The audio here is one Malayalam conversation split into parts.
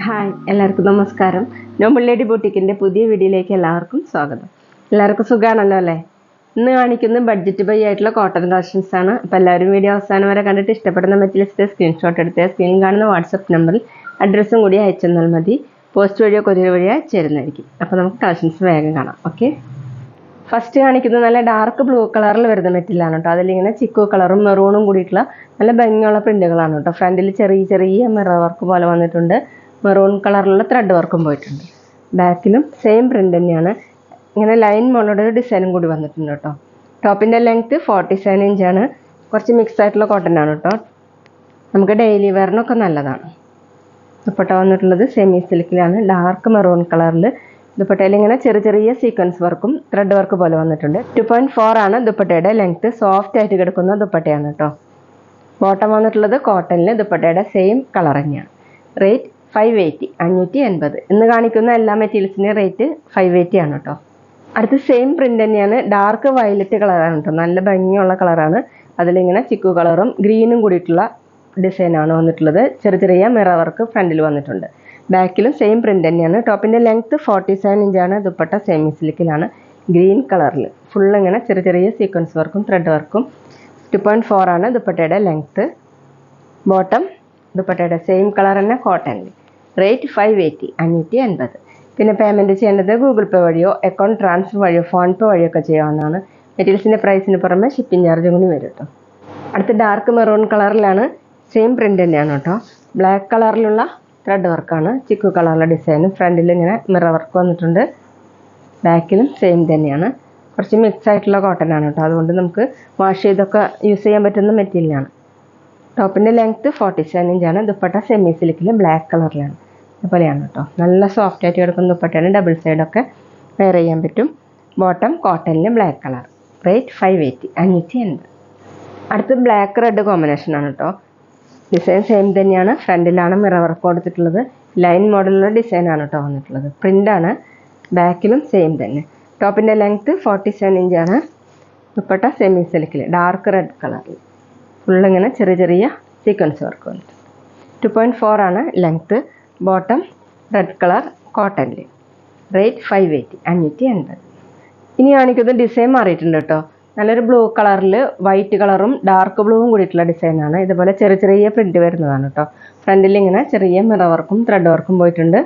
ഹായ്, എല്ലാവർക്കും നമസ്കാരം. നോബിൾ ലേഡി ബൊട്ടിക്കിൻ്റെ പുതിയ വീഡിയോയിലേക്ക് എല്ലാവർക്കും സ്വാഗതം. എല്ലാവർക്കും സുഖമാണല്ലോ അല്ലേ? ഇന്ന് കാണിക്കുന്ന ബഡ്ജറ്റ് ബൈ ആയിട്ടുള്ള കോട്ടൺ കളക്ഷൻസ് ആണ്. അപ്പോൾ എല്ലാവരും വീഡിയോ അവസാനം വരെ കണ്ടിട്ട് ഇഷ്ടപ്പെടുന്ന മെറ്റീരിയൽസിൻ്റെ സ്ക്രീൻഷോട്ട് എടുത്ത് സ്ക്രീനിൽ കാണുന്ന വാട്സപ്പ് നമ്പറിൽ അഡ്രസ്സും കൂടി അയച്ചു തന്നാൽ മതി. പോസ്റ്റ് വഴിയോ കൊറിയർ വഴിയോ ചേരുന്നതായിരിക്കും. അപ്പോൾ നമുക്ക് കളക്ഷൻസ് വേഗം കാണാം. ഓക്കെ, ഫസ്റ്റ് കാണിക്കുന്നത് നല്ല ഡാർക്ക് ബ്ലൂ കളറിൽ വരുന്ന മെറ്റീരിയലാണ് കേട്ടോ. അതിലിങ്ങനെ ചിക്കു കളറും മെറൂണും കൂടിയിട്ടുള്ള നല്ല ഭംഗിയുള്ള പ്രിന്റുകളാണ് കേട്ടോ. ഫ്രണ്ടിൽ ചെറിയ ചെറിയ മിറർ വർക്ക് പോലെ വന്നിട്ടുണ്ട്. മെറൂൺ കളറിലുള്ള ത്രെഡ് വർക്കും പോയിട്ടുണ്ട്. ബാക്കിലും സെയിം പ്രിന്റ് തന്നെയാണ്. ഇങ്ങനെ ലൈൻ മോളുടെ ഒരു ഡിസൈനും കൂടി വന്നിട്ടുണ്ട് കേട്ടോ. ടോപ്പിൻ്റെ ലെങ്ത്ത് 47 ഇഞ്ചാണ്. കുറച്ച് മിക്സ് ആയിട്ടുള്ള കോട്ടൺ ആണ് കേട്ടോ. നമുക്ക് ഡെയിലി വെയറിനൊക്കെ നല്ലതാണ്. ദുപ്പട്ട വന്നിട്ടുള്ളത് സെമി സിൽക്കിലാണ്, ഡാർക്ക് മെറൂൺ കളറിൽ. ദുപ്പട്ടയിൽ ഇങ്ങനെ ചെറിയ ചെറിയ സീക്വൻസ് വർക്കും ത്രെഡ് വർക്ക് പോലെ വന്നിട്ടുണ്ട്. 2.4 ആണ് ദുപ്പട്ടയുടെ ലെങ്ത്ത്. സോഫ്റ്റ് ആയിട്ട് കിടക്കുന്ന ദുപ്പട്ടയാണ് കേട്ടോ. ബോട്ടം വന്നിട്ടുള്ളത് കോട്ടണിൽ. ദുപ്പട്ടയുടെ സെയിം കളർ തന്നെയാണ്. റേറ്റ് 580, 580. ഇന്ന് കാണിക്കുന്ന എല്ലാ മെറ്റീരിയൽസിൻ്റെയും റേറ്റ് 580 ആണ് കേട്ടോ. അടുത്ത് സെയിം പ്രിന്റ് തന്നെയാണ്. ഡാർക്ക് വയലറ്റ് കളറാണ് കേട്ടോ. നല്ല ഭംഗിയുള്ള കളറാണ്. അതിലിങ്ങനെ ചിക്കു കളറും ഗ്രീനും കൂടിയിട്ടുള്ള ഡിസൈനാണ് വന്നിട്ടുള്ളത്. ചെറിയ ചെറിയ മിറർ വർക്ക് ഫ്രണ്ടിൽ വന്നിട്ടുണ്ട്. ബാക്കിലും സെയിം പ്രിന്റ് തന്നെയാണ്. ടോപ്പിൻ്റെ ലെങ്ത്ത് 47 ഇഞ്ചാണ്. ദുപ്പട്ട സെമി സിൽക്കിലാണ്, ഗ്രീൻ കളറിൽ. ഫുൾ ഇങ്ങനെ ചെറിയ ചെറിയ സീക്വൻസ് വർക്കും ത്രെഡ് വർക്കും. 2.4 ആണ് ദുപ്പട്ടയുടെ ലെങ്ത്ത്. ബോട്ടം ദുപ്പട്ടയുടെ സെയിം കളർ തന്നെ കോട്ടണിൽ. റേറ്റ് 580, 580. പിന്നെ പേയ്മെൻറ്റ് ചെയ്യേണ്ടത് ഗൂഗിൾ പേ വഴിയോ അക്കൗണ്ട് ട്രാൻസ്ഫർ വഴിയോ ഫോൺ പേ വഴിയോ ഒക്കെ ചെയ്യാവുന്നതാണ്. മെറ്റീരിയൽസിൻ്റെ പ്രൈസിന് പുറമെ ഷിപ്പിംഗ് ചാർജും കൂടി വരും കേട്ടോ. അടുത്ത് ഡാർക്ക് മെറൂൺ കളറിലാണ്. സെയിം പ്രിന്റ് തന്നെയാണ് കേട്ടോ. ബ്ലാക്ക് കളറിലുള്ള ത്രെഡ് വർക്കാണ്. ചിക്കു കളറിലുള്ള ഡിസൈനും ഫ്രണ്ടിൽ ഇങ്ങനെ മിറർ വർക്ക് വന്നിട്ടുണ്ട്. ബാക്കിലും സെയിം തന്നെയാണ്. കുറച്ച് മിക്സ് ആയിട്ടുള്ള കോട്ടൺ ആണ് കേട്ടോ. അതുകൊണ്ട് നമുക്ക് വാഷ് ചെയ്തൊക്കെ യൂസ് ചെയ്യാൻ പറ്റുന്ന മെറ്റീരിയലാണ്. ടോപ്പിൻ്റെ ലെങ്ത്ത് 47 ഇഞ്ചാണ്. ദുപ്പട്ട സെമി സിൽക്കിൽ ബ്ലാക്ക് കളറിലാണ്. അതുപോലെയാണ് കേട്ടോ. നല്ല സോഫ്റ്റ് ആയിട്ട് കിടക്കുന്ന ദുപ്പട്ടയാണ്. ഡബിൾ സൈഡൊക്കെ വെയർ ചെയ്യാൻ പറ്റും. ബോട്ടം കോട്ടണിൽ ബ്ലാക്ക് കളർ. റേറ്റ് 580, 580. അടുത്ത് ബ്ലാക്ക് റെഡ് കോമ്പിനേഷൻ ആണ് കേട്ടോ. ഡിസൈൻ സെയിം തന്നെയാണ്. ഫ്രണ്ടിലാണ് മിറർ വർക്ക് കൊടുത്തിട്ടുള്ളത്. ലൈൻ മോഡലുള്ള ഡിസൈനാണ് കേട്ടോ വന്നിട്ടുള്ളത്. പ്രിൻ്റാണ്. ബാക്കിലും സെയിം തന്നെ. ടോപ്പിൻ്റെ ലെങ്ത്ത് 47 ഇഞ്ചാണ്. ദുപ്പട്ട സെമി സിൽക്കിൽ ഡാർക്ക് റെഡ് കളറിൽ. ഫുള്ളിങ്ങനെ ചെറിയ ചെറിയ സീക്വൻസ് വർക്ക് വന്നിട്ടുണ്ട്. 2.4 ആണ് ലെങ്ത്ത്. ബോട്ടം റെഡ് കളർ കോട്ടണിൽ. റേറ്റ് 580, 580. ഇനി കാണിക്കുന്നത് ഡിസൈൻ മാറിയിട്ടുണ്ട് കേട്ടോ. നല്ലൊരു ബ്ലൂ കളറിൽ വൈറ്റ് കളറും ഡാർക്ക് ബ്ലൂവും കൂടിയിട്ടുള്ള ഡിസൈനാണ്. ഇതുപോലെ ചെറിയ ചെറിയ പ്രിന്റ് വരുന്നതാണ് കേട്ടോ. ഫ്രണ്ടിൽ ഇങ്ങനെ ചെറിയ മിറർ വർക്കും ത്രെഡ് വർക്കും പോയിട്ടുണ്ട്.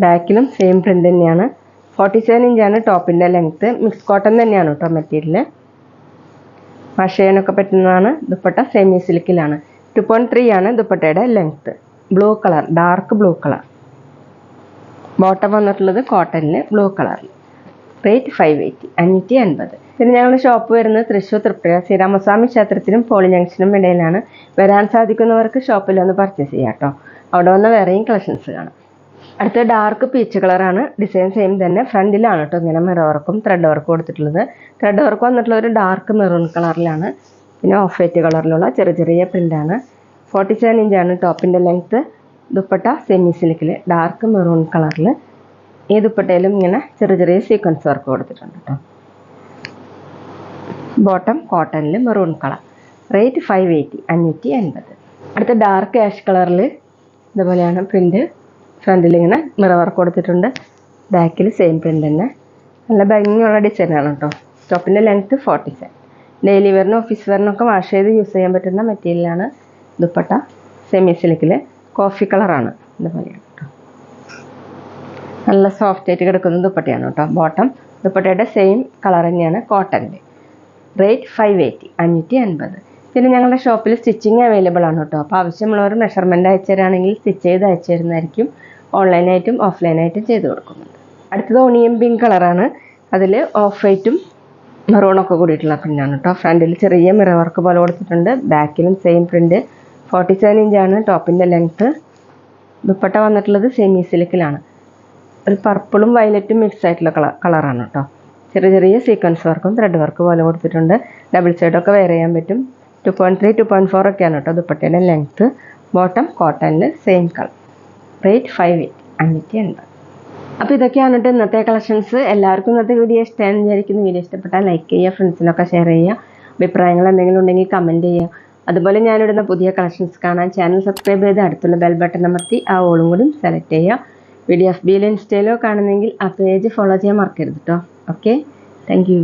ബാക്കിലും സെയിം പ്രിന്റ് തന്നെയാണ്. 47 ഇഞ്ചാണ് ടോപ്പിൻ്റെ ലെങ്ത്ത്. മിക്സ് കോട്ടൺ തന്നെയാണ് കേട്ടോ മെറ്റീരിയൽ. വാഷ് ചെയ്യാനൊക്കെ പറ്റുന്നതാണ്. ദുപ്പട്ട സെമി സിൽക്കിലാണ്. 2.3 ആണ് ദുപ്പട്ടയുടെ length. Blue colour, dark blue colour. Bottom വന്നിട്ടുള്ളത് കോട്ടണിൽ ബ്ലൂ കളറിൽ. റേറ്റ് 580, 580. പിന്നെ ഞങ്ങളുടെ ഷോപ്പ് വരുന്നത് തൃശ്ശൂർ തൃപ്രയ ശ്രീരാമസ്വാമി ക്ഷേത്രത്തിനും പോളി ജംഗ്ഷനും ഇടയിലാണ്. വരാൻ സാധിക്കുന്നവർക്ക് ഷോപ്പിൽ ഒന്ന് പർച്ചേസ് ചെയ്യാം കേട്ടോ. അവിടെ വന്ന് വേറെയും കളക്ഷൻസ് കാണാം. അടുത്ത ഡാർക്ക് പീച്ച് കളറാണ്. ഡിസൈൻ സെയിം തന്നെ. ഫ്രണ്ടിലാണ് കേട്ടോ ഇങ്ങനെ മിറർ വർക്കും ത്രെഡ് വർക്കും കൊടുത്തിട്ടുള്ളത്. ത്രെഡ് വർക്ക് വന്നിട്ടുള്ള ഒരു ഡാർക്ക് മെറൂൺ കളറിലാണ്. പിന്നെ ഓഫ് വൈറ്റ് കളറിലുള്ള ചെറിയ ചെറിയ പ്രിൻ്റാണ്. 47 ഇഞ്ചാണ് ടോപ്പിൻ്റെ ലെങ്ത്ത്. ദുപ്പട്ട സെമി സിൽക്കിൽ ഡാർക്ക് മെറൂൺ കളറിൽ. ഈ ദുപ്പട്ടയിലും ഇങ്ങനെ ചെറിയ ചെറിയ സീക്വൻസ് വർക്ക് കൊടുത്തിട്ടുണ്ട് കേട്ടോ. ബോട്ടം കോട്ടണിൽ മെറൂൺ കളർ. റേറ്റ് 580, 580. അടുത്ത ഡാർക്ക് ആഷ് കളറിൽ ഇതുപോലെയാണ് പ്രിന്റ്. ഫ്രണ്ടിൽ ഇങ്ങനെ മിറർ വർക്ക് കൊടുത്തിട്ടുണ്ട്. ബാക്കിൽ സെയിം പ്രിന്റ് തന്നെ. നല്ല ഭംഗിയുള്ള ഡിസൈനാണ് കേട്ടോ. ടോപ്പിൻ്റെ ലെങ്ത്ത് 47. ഡെയിലി വെയറിനും ഓഫീസ് വെയറിനൊക്കെ വാഷ് ചെയ്ത് യൂസ് ചെയ്യാൻ പറ്റുന്ന മെറ്റീരിയലാണ്. ദുപ്പട്ട സെമി സിൽക്കിൽ കോഫി കളറാണ്. ഇതുപോലെയാണ് കേട്ടോ. നല്ല സോഫ്റ്റ് ആയിട്ട് കിടക്കുന്ന ദുപ്പട്ടയാണ് കേട്ടോ. ബോട്ടം ദുപ്പട്ടയുടെ സെയിം കളർ തന്നെയാണ് കോട്ടണിൽ. റേറ്റ് 580, 580. പിന്നെ ഞങ്ങളുടെ ഷോപ്പിൽ സ്റ്റിച്ചിങ് അവൈലബിൾ ആണ് കേട്ടോ. അപ്പോൾ ആവശ്യമുള്ളവർ മെഷർമെൻറ്റ് അയച്ചു തരാണെങ്കിൽ സ്റ്റിച്ച് ചെയ്ത് അയച്ചു തരുന്നതായിരിക്കും. ഓൺലൈനായിട്ടും ഓഫ്ലൈനായിട്ടും ചെയ്ത് കൊടുക്കുന്നുണ്ട്. അടുത്തത് ഓണിയൻ പിങ്ക് കളറാണ്. അതിൽ ഓഫ് വൈറ്റും മെറൂണൊക്കെ കൂടിയിട്ടുള്ള പ്രിൻ്റാണ് കേട്ടോ. ഫ്രണ്ടിൽ ചെറിയ മിറർ വർക്ക് പോലെ കൊടുത്തിട്ടുണ്ട്. ബാക്കിലും സെയിം പ്രിൻറ്റ്. 47 ഇഞ്ചാണ് ടോപ്പിൻ്റെ ലെങ്ത്ത്. ദുപ്പട്ട വന്നിട്ടുള്ളത് സെമി സിൽക്കിലാണ്. ഒരു പർപ്പിളും വയലറ്റും മിക്സ് ആയിട്ടുള്ള കളറാണ് കേട്ടോ. ചെറിയ ചെറിയ സീക്വൻസ് വർക്കും ത്രെഡ് വർക്ക് പോലെ കൊടുത്തിട്ടുണ്ട്. ഡബിൾ സൈഡൊക്കെ വെയർ ചെയ്യാൻ പറ്റും. 2.3, 2.4 ഒക്കെയാണ് കേട്ടോ ദുപ്പട്ടയുടെ ലെങ്ത്ത്. ബോട്ടം കോട്ടണിൽ സെയിം കളർ. റേറ്റ് 580, 580. അപ്പോൾ ഇതൊക്കെയാണ് കേട്ടോ ഇന്നത്തെ കളക്ഷൻസ്. എല്ലാവർക്കും ഇന്നത്തെ വീഡിയോ ഇഷ്ടമാണെന്ന് വിചാരിക്കുന്നു. വീഡിയോ ഇഷ്ടപ്പെട്ടാൽ ലൈക്ക് ചെയ്യുക, ഫ്രണ്ട്സിനൊക്കെ ഷെയർ ചെയ്യുക. അഭിപ്രായങ്ങൾ എന്തെങ്കിലും ഉണ്ടെങ്കിൽ കമൻറ്റ് ചെയ്യുക. അതുപോലെ ഞാനിടുന്ന പുതിയ കളക്ഷൻസ് കാണാൻ ചാനൽ സബ്സ്ക്രൈബ് ചെയ്ത് അടുത്തുള്ള ബെൽ ബട്ടൺ അമർത്തി ആ ഓളും കൂടി സെലക്ട് ചെയ്യുക. വീഡിയോ FBയിലോ ഇൻസ്റ്റയിലോ കാണുന്നെങ്കിൽ ആ പേജ് ഫോളോ ചെയ്യാൻ മറക്കരുത് കേട്ടോ. Okay, thank you.